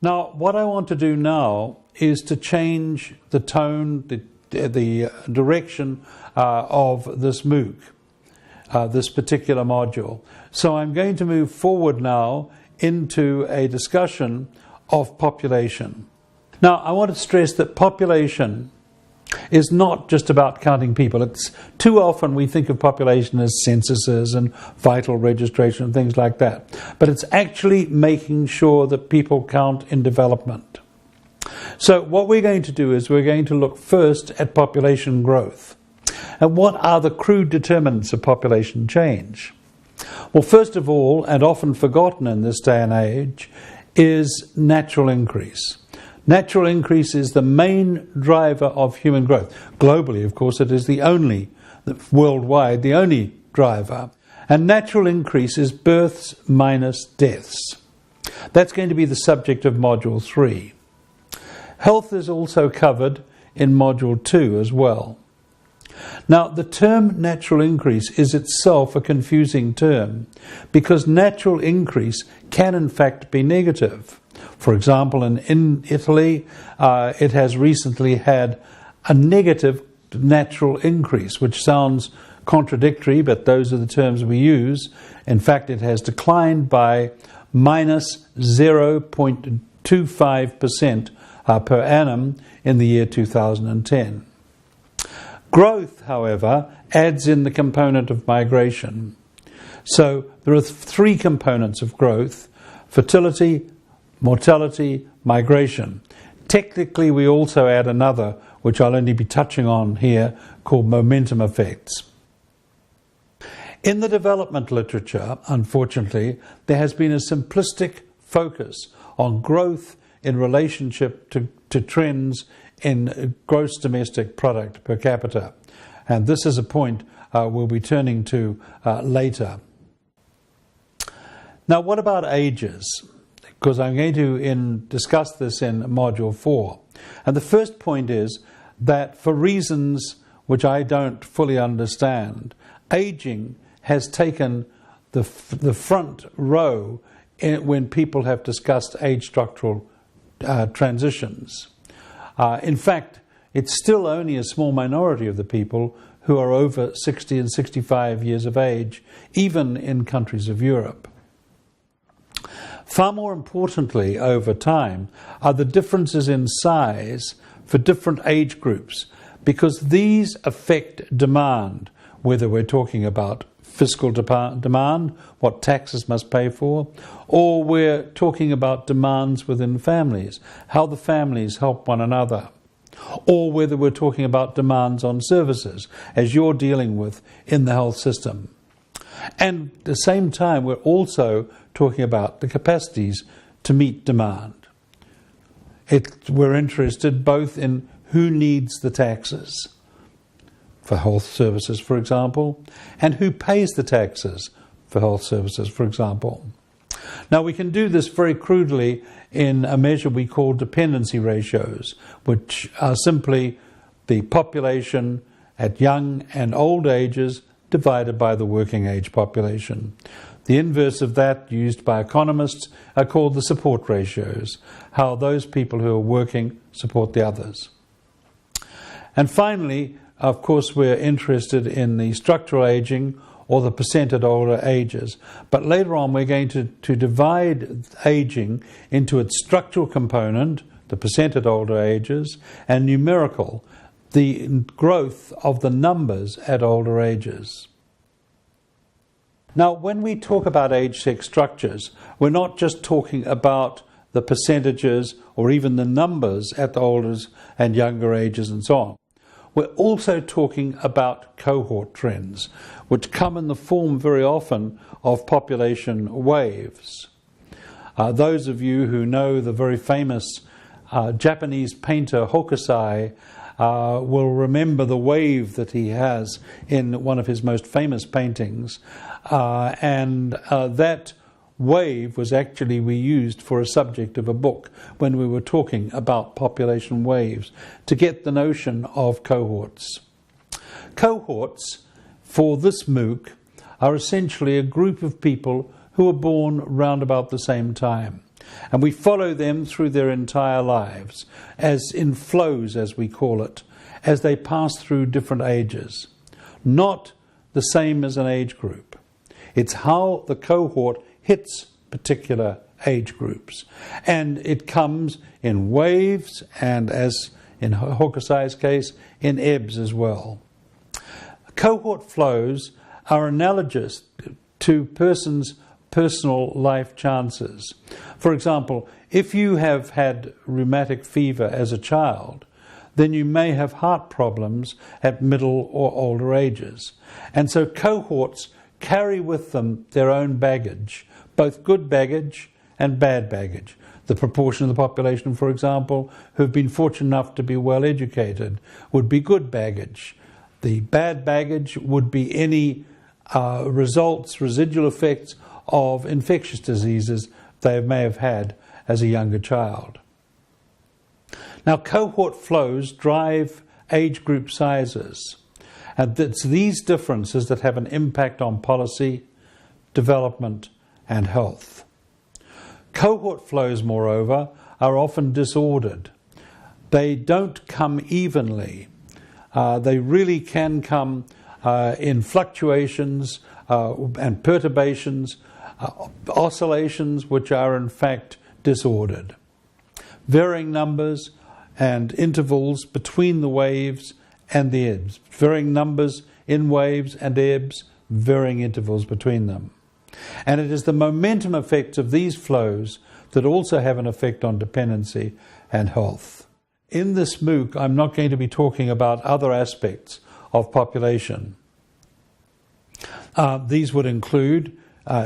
Now, what I want to do now is to change the tone, the direction of this MOOC, this particular module. So I'm going to move forward now into a discussion of population. Now, I want to stress that population is not just about counting people. It's too often we think of population as censuses and vital registration and things like that. But it's actually making sure that people count in development. So what we're going to do is we're going to look first at population growth. And what are the crude determinants of population change? Well, first of all, and often forgotten in this day and age, is natural increase. Natural increase is the main driver of human growth. Globally, of course, it is worldwide, the only driver. And natural increase is births minus deaths. That's going to be the subject of Module 3. Health is also covered in Module 2 as well. Now, the term natural increase is itself a confusing term because natural increase can in fact be negative. For example, in Italy, it has recently had a negative natural increase, which sounds contradictory, but those are the terms we use. In fact, it has declined by minus 0.25% per annum in the year 2010. Growth, however, adds in the component of migration. So there are three components of growth: fertility, mortality, migration. Technically, we also add another, which I'll only be touching on here, called momentum effects. In the development literature, unfortunately, there has been a simplistic focus on growth in relationship to trends in gross domestic product per capita. And this is a point we'll be turning to later. Now, what about ages? Because I'm going to discuss this in Module 4. And the first point is that for reasons which I don't fully understand, aging has taken the front row when people have discussed age structural transitions. In fact, it's still only a small minority of the people who are over 60 and 65 years of age, even in countries of Europe. Far more importantly, over time, are the differences in size for different age groups, because these affect demand, whether we're talking about fiscal demand, what taxes must pay for, or we're talking about demands within families, how the families help one another, or whether we're talking about demands on services, as you're dealing with in the health system. And at the same time, we're also talking about the capacities to meet demand. We're interested both in who needs the taxes for health services, for example, and who pays the taxes for health services, for example. Now, we can do this very crudely in a measure we call dependency ratios, which are simply the population at young and old ages divided by the working age population. The inverse of that, used by economists, are called the support ratios, how those people who are working support the others. And finally, of course, we're interested in the structural aging or the percent at older ages. But later on, we're going to divide aging into its structural component, the percent at older ages, and numerical, the growth of the numbers at older ages. Now, when we talk about age-sex structures, we're not just talking about the percentages or even the numbers at the older and younger ages and so on. We're also talking about cohort trends, which come in the form very often of population waves. Those of you who know the very famous Japanese painter Hokusai will remember the wave that he has in one of his most famous paintings. And that wave was actually we used for a subject of a book when we were talking about population waves to get the notion of cohorts. Cohorts for this MOOC are essentially a group of people who were born round about the same time. And we follow them through their entire lives, as in flows, as we call it, as they pass through different ages. Not the same as an age group. It's how the cohort hits particular age groups. And it comes in waves and, as in Hokusai's case, in ebbs as well. Cohort flows are analogous to persons' personal life chances. For example, if you have had rheumatic fever as a child, then you may have heart problems at middle or older ages. And so cohorts carry with them their own baggage, both good baggage and bad baggage. The proportion of the population, for example, who have been fortunate enough to be well educated would be good baggage. The bad baggage would be any residual effects of infectious diseases they may have had as a younger child. Now, cohort flows drive age group sizes, and it's these differences that have an impact on policy, development, and health. Cohort flows, moreover, are often disordered. They don't come evenly. They really can come in fluctuations and perturbations, oscillations which are in fact disordered. Varying numbers and intervals between the waves and the ebbs. Varying numbers in waves and ebbs, varying intervals between them. And it is the momentum effects of these flows that also have an effect on dependency and health. In this MOOC, I'm not going to be talking about other aspects of population. These would include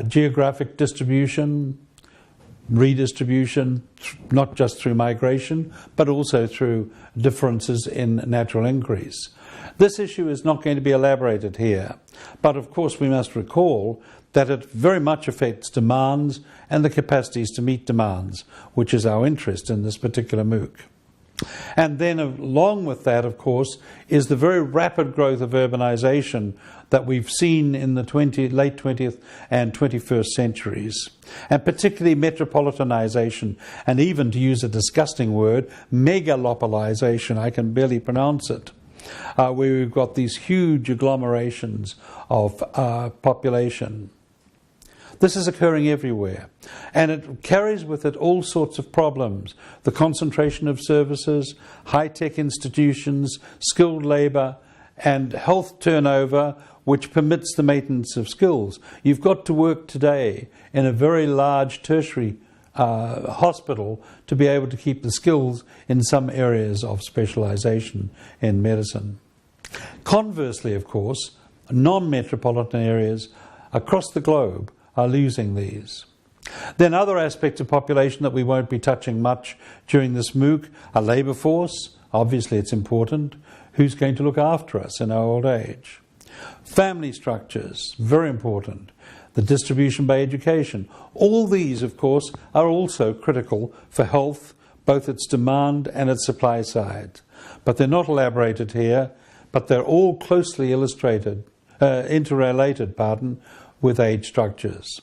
geographic distribution, redistribution, not just through migration, but also through differences in natural increase. This issue is not going to be elaborated here, but of course we must recall that it very much affects demands and the capacities to meet demands, which is our interest in this particular MOOC. And then along with that, of course, is the very rapid growth of urbanization that we've seen in the late 20th and 21st centuries, and particularly metropolitanization, and even, to use a disgusting word, megalopolization, I can barely pronounce it, where we've got these huge agglomerations of population. This is occurring everywhere, and it carries with it all sorts of problems. The concentration of services, high-tech institutions, skilled labour, and health turnover, which permits the maintenance of skills. You've got to work today in a very large tertiary hospital to be able to keep the skills in some areas of specialisation in medicine. Conversely, of course, non-metropolitan areas across the globe are losing these. Then other aspects of population that we won't be touching much during this MOOC are labour force. Obviously it's important. Who's going to look after us in our old age? Family structures, very important. The distribution by education. All these, of course, are also critical for health, both its demand and its supply side. But they're not elaborated here, but they're all closely interrelated, with age structures.